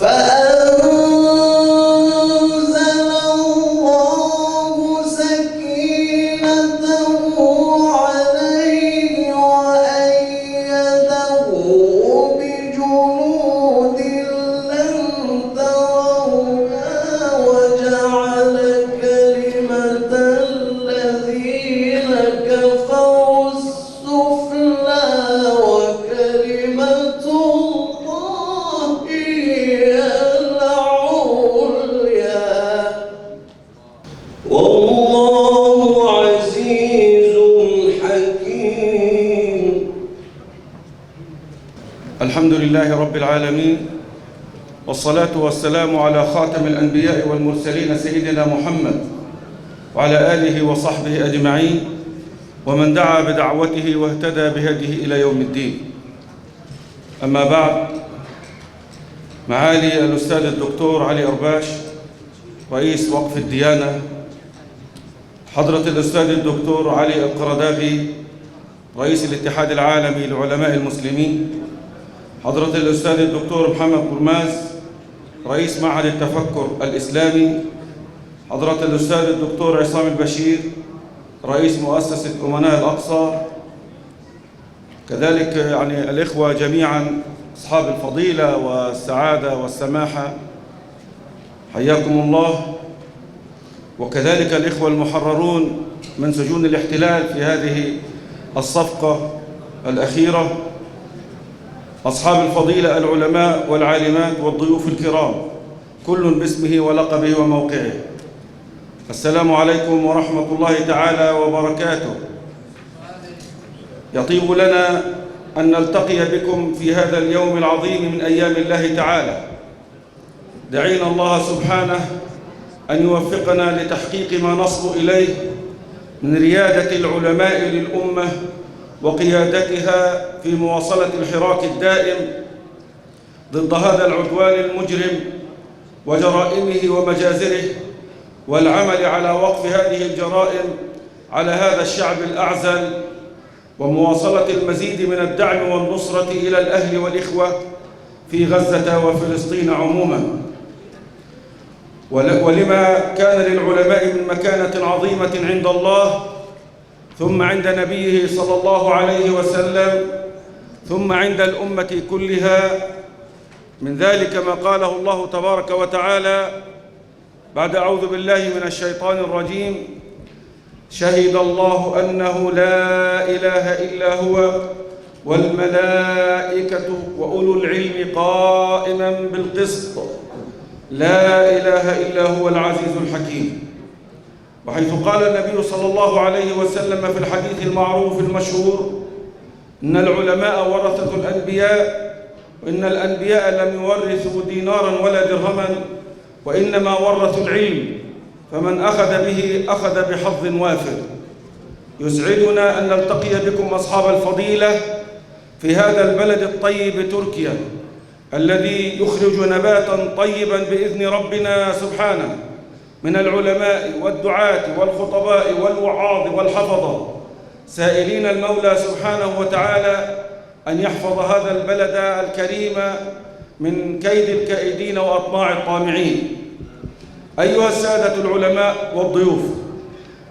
فأنزل الله سكينته عليه وأيده بجنود لم تروها وجعل كلمة الذين كفروا السفلى وكلمة الله هي العليا والله عزيز حكيم. الحمد لله رب العالمين، والصلاة والسلام على خاتم الأنبياء والمرسلين سيدنا محمد وعلى آله وصحبه أجمعين ومن دعا بدعوته واهتدى بهديه إلى يوم الدين. أما بعد، معالي الأستاذ الدكتور علي أرباش رئيس وقف الديانة، حضرة الأستاذ الدكتور علي القرداغي رئيس الاتحاد العالمي لعلماء المسلمين، حضرة الأستاذ الدكتور محمد برماز رئيس معهد التفكر الإسلامي، حضرة الأستاذ الدكتور عصام البشير رئيس مؤسسة أمناء الأقصى، كذلك الإخوة جميعا أصحاب الفضيلة والسعادة والسماحة، حياكم الله، وكذلك الإخوة المحررون من سجون الاحتلال في هذه الصفقة الأخيرة، أصحاب الفضيلة العلماء والعالمات والضيوف الكرام، كل باسمه ولقبه وموقعه. السلام عليكم ورحمة الله تعالى وبركاته. يطيب لنا أن نلتقي بكم في هذا اليوم العظيم من أيام الله تعالى. دعينا الله سبحانه أن يوفقنا لتحقيق ما نصبو إليه من ريادة العلماء للأمة وقيادتها في مواصلة الحراك الدائم ضد هذا العدوان المجرم وجرائمه ومجازره، والعمل على وقف هذه الجرائم على هذا الشعب الأعزل، ومواصلة المزيد من الدعم والنصرة إلى الأهل والإخوة في غزة وفلسطين عموما. ولما كان للعلماء من مكانة عظيمة عند الله، ثم عند نبيه صلى الله عليه وسلم، ثم عند الأمة كلها، من ذلك ما قاله الله تبارك وتعالى بعد أعوذ بالله من الشيطان الرجيم: شهد الله أنه لا إله إلا هو والملائكة وأولو العلم قائما بالقسط لا إله إلا هو العزيز الحكيم. وحيث قال النبي صلى الله عليه وسلم في الحديث المعروف المشهور: إن العلماء ورثة الأنبياء، وإن الأنبياء لم يورثوا دينارا ولا درهما، وإنما ورثوا العلم، فمن أخذ به أخذ بحظ وافر. يسعدنا أن نلتقي بكم أصحاب الفضيلة في هذا البلد الطيب تركيا، الذي يخرج نباتا طيبا بإذن ربنا سبحانه من العلماء والدعاة والخطباء والوعاظ والحفظة، سائلين المولى سبحانه وتعالى أن يحفظ هذا البلد الكريم من كيد الكائدين وأطماع الطامعين. أيها السادة العلماء والضيوف،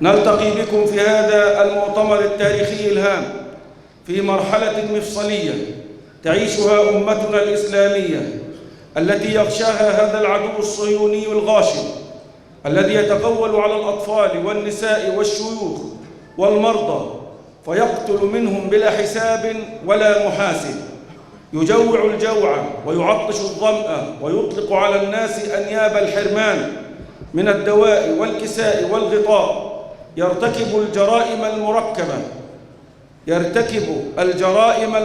نلتقي بكم في هذا المؤتمر التاريخي الهام في مرحلة مفصلية تعيشها أمتنا الإسلامية، التي يغشاها هذا العدو الصهيوني الغاشم، الذي يتغول على الأطفال والنساء والشيوخ والمرضى، فيقتل منهم بلا حساب ولا محاسب، يجوع الجوع ويعطش الظمأ، ويطلق على الناس أنياب الحرمان من الدواء والكساء والغطاء، يرتكب الجرائم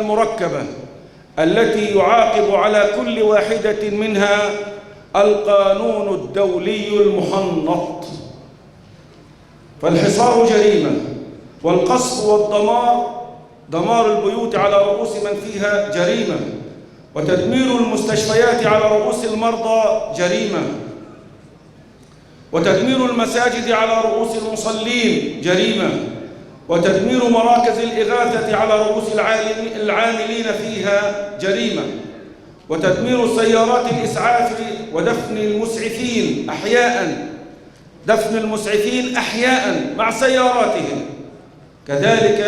المركبة التي يعاقب على كل واحدة منها القانون الدولي المحنط. فالحصار جريمة، والقصف والدمار، دمار البيوت على رؤوس من فيها جريمة، وتدمير المستشفيات على رؤوس المرضى جريمة، وتدمير المساجد على رؤوس المصلين جريمة، وتدمير مراكز الإغاثة على رؤوس العاملين فيها جريمة، وتدمير سيارات الإسعاف ودفن المسعفين أحياء، دفن المسعفين أحياء مع سياراتهم كذلك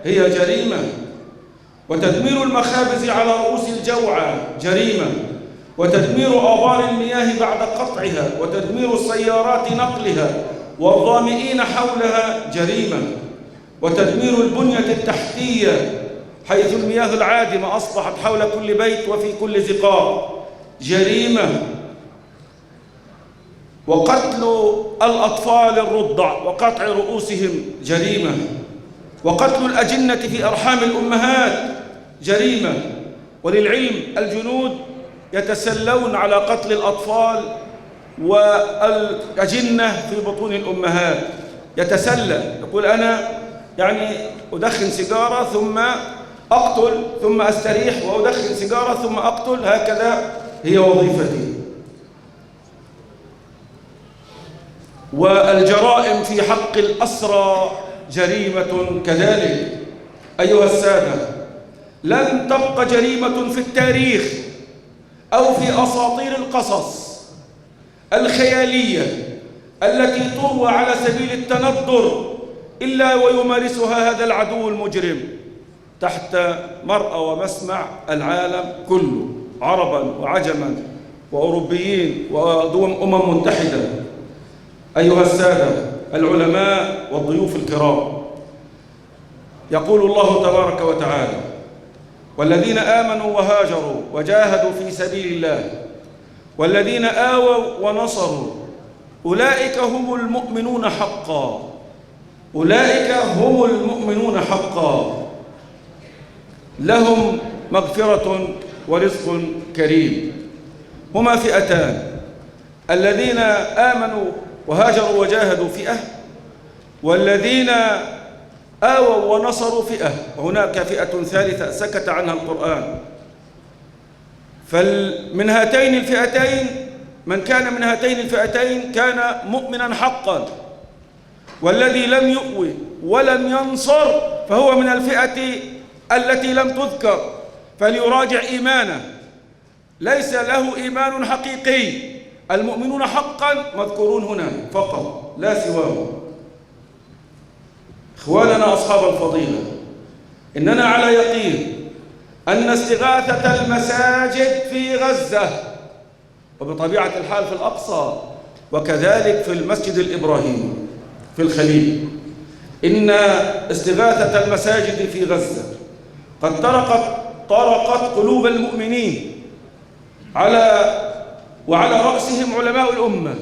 هي جريمة. وتدمير المخابز على رؤوس الجوعى جريمة. وتدمير آبار المياه بعد قطعها، وتدمير السيارات نقلها والظامئين حولها جريمة. وتدمير البنية التحتية حيث المياه العادمة أصبحت حول كل بيت وفي كل زقاق جريمة. وقتل الأطفال الرضع وقطع رؤوسهم جريمة. وقتل الأجنة في أرحام الأمهات جريمة. وللعلم الجنود يتسلون على قتل الأطفال والأجنة في بطون الأمهات، يتسلى، يقول أنا أدخن سيجارة ثم أقتل ثم أستريح، وأدخن سيجارة ثم أقتل، هكذا هي وظيفتي. والجرائم في حق الأسرى جريمة كذلك. أيها السادة، لن تبقى جريمة في التاريخ أو في أساطير القصص الخيالية التي تروى على سبيل التندر إلا ويمارسها هذا العدو المجرم تحت مرأى ومسمع العالم كله، عربا وعجما وأوروبيين وأمم متحدة. أيها السادة العلماء والضيوف الكرام، يقول الله تبارك وتعالى: والذين آمنوا وهاجروا وجاهدوا في سبيل الله والذين آووا ونصروا أولئك هم المؤمنون حقا. أولئك هم المؤمنون حقا، لهم مغفرة ورزق كريم. هما فئتان: الذين آمنوا وهاجروا وجاهدوا فئة، والذين آووا ونصروا فئة، وهناك فئة ثالثة سكت عنها القرآن. فمن هاتين الفئتين، من كان من هاتين الفئتين كان مؤمنا حقا، والذي لم يؤوي ولم ينصر فهو من الفئة التي لم تذكر، فليراجع إيمانه، ليس له إيمان حقيقي. المؤمنون حقا مذكورون هنا فقط لا سواهم. إخواننا أصحاب الفضيلة، إننا على يقين أن استغاثة المساجد في غزة، وبطبيعة الحال في الأقصى، وكذلك في المسجد الإبراهيمي في الخليل، إن استغاثة المساجد في غزة قد طرقت قلوب المؤمنين وعلى رأسهم علماء الأمة.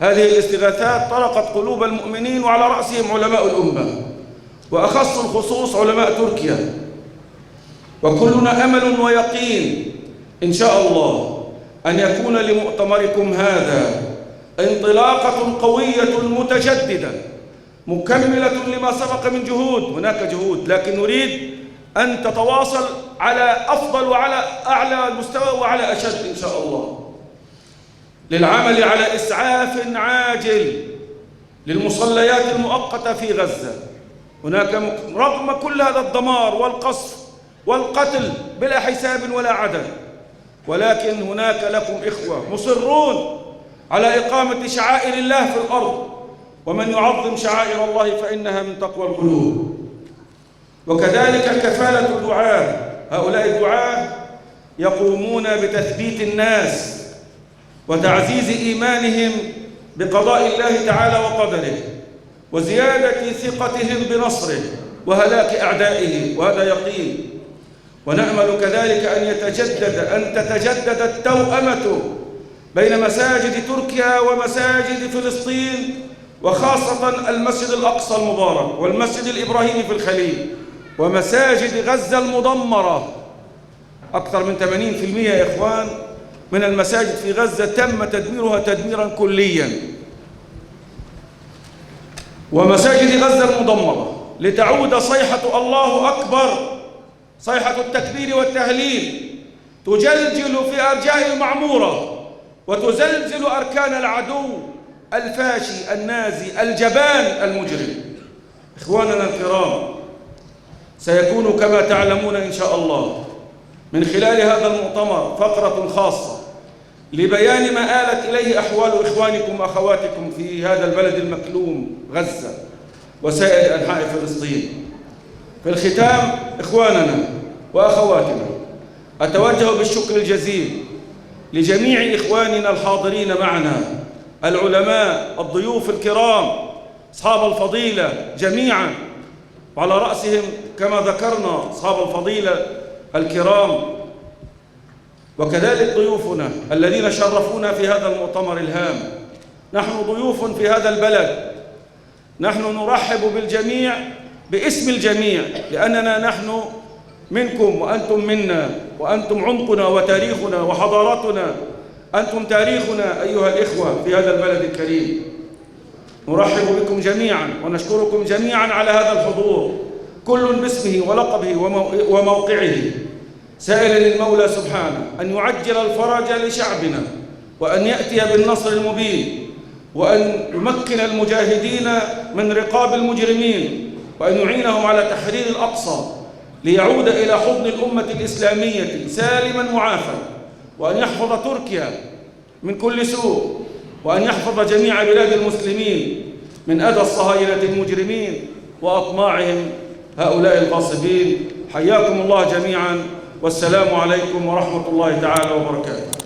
هذه الاستغاثات طرقت قلوب المؤمنين وعلى رأسهم علماء الأمة، وأخص الخصوص علماء تركيا. وكلنا أمل ويقين إن شاء الله أن يكون لمؤتمركم هذا انطلاقة قوية متجددة مكملة لما سبق من جهود. هناك جهود، لكن نريد أن تتواصل على أفضل وعلى أعلى مستوى وعلى أشد إن شاء الله، للعمل على إسعاف عاجل للمصليات المؤقتة في غزة. هناك رغم كل هذا الدمار والقصف والقتل بلا حساب ولا عدد، ولكن هناك لكم إخوة مصرون على إقامة شعائر الله في الأرض، ومن يعظم شعائر الله فإنها من تقوى القلوب. وكذلك كفالة الدعاة، هؤلاء الدعاة يقومون بتثبيت الناس وتعزيز إيمانهم بقضاء الله تعالى وقدره، وزيادة ثقتهم بنصره وهلاك أعدائه، وهذا يقين. ونأمل كذلك أن تتجدد التوأمة بين مساجد تركيا ومساجد فلسطين، وخاصة المسجد الأقصى المبارك والمسجد الإبراهيمي في الخليل ومساجد غزة المدمرة. أكثر من 80% يا إخوان من المساجد في غزة تم تدميرها تدميرا كليا. ومساجد غزة المدمرة لتعود صيحة الله أكبر، صيحة التكبير والتهليل، تجلجل في أرجاء المعمورة وتزلزل أركان العدو الفاشي النازي الجبان المجرم. إخواننا الكرام، سيكون كما تعلمون إن شاء الله من خلال هذا المؤتمر فقرة خاصة لبيان ما آلت إليه أحوال إخوانكم وأخواتكم في هذا البلد المكلوم غزة وسائر أنحاء فلسطين. في الختام إخواننا وأخواتنا، أتوجه بالشكر الجزيل لجميع إخواننا الحاضرين معنا، العلماء، الضيوف الكرام، أصحاب الفضيلة جميعا، وعلى رأسهم كما ذكرنا أصحاب الفضيلة الكرام، وكذلك ضيوفنا الذين شرفونا في هذا المؤتمر الهام. نحن ضيوف في هذا البلد، نحن نرحب بالجميع باسم الجميع، لأننا نحن منكم وأنتم منا، وأنتم عمقنا وتاريخنا وحضارتنا، أنتم تاريخنا أيها الإخوة في هذا البلد الكريم. نرحب بكم جميعا ونشكركم جميعا على هذا الحضور، كل باسمه ولقبه وموقعه، سائلا المولى سبحانه أن يعجل الفرج لشعبنا، وأن يأتي بالنصر المبين، وأن يمكن المجاهدين من رقاب المجرمين، وأن يعينهم على تحرير الأقصى ليعود إلى حضن الأمة الإسلامية سالما معافى، وأن يحفظ تركيا من كل سوء، وأن يحفظ جميع بلاد المسلمين من أذى الصهاينة المجرمين وأطماعهم هؤلاء الغاصبين. حياكم الله جميعا، والسلام عليكم ورحمة الله تعالى وبركاته.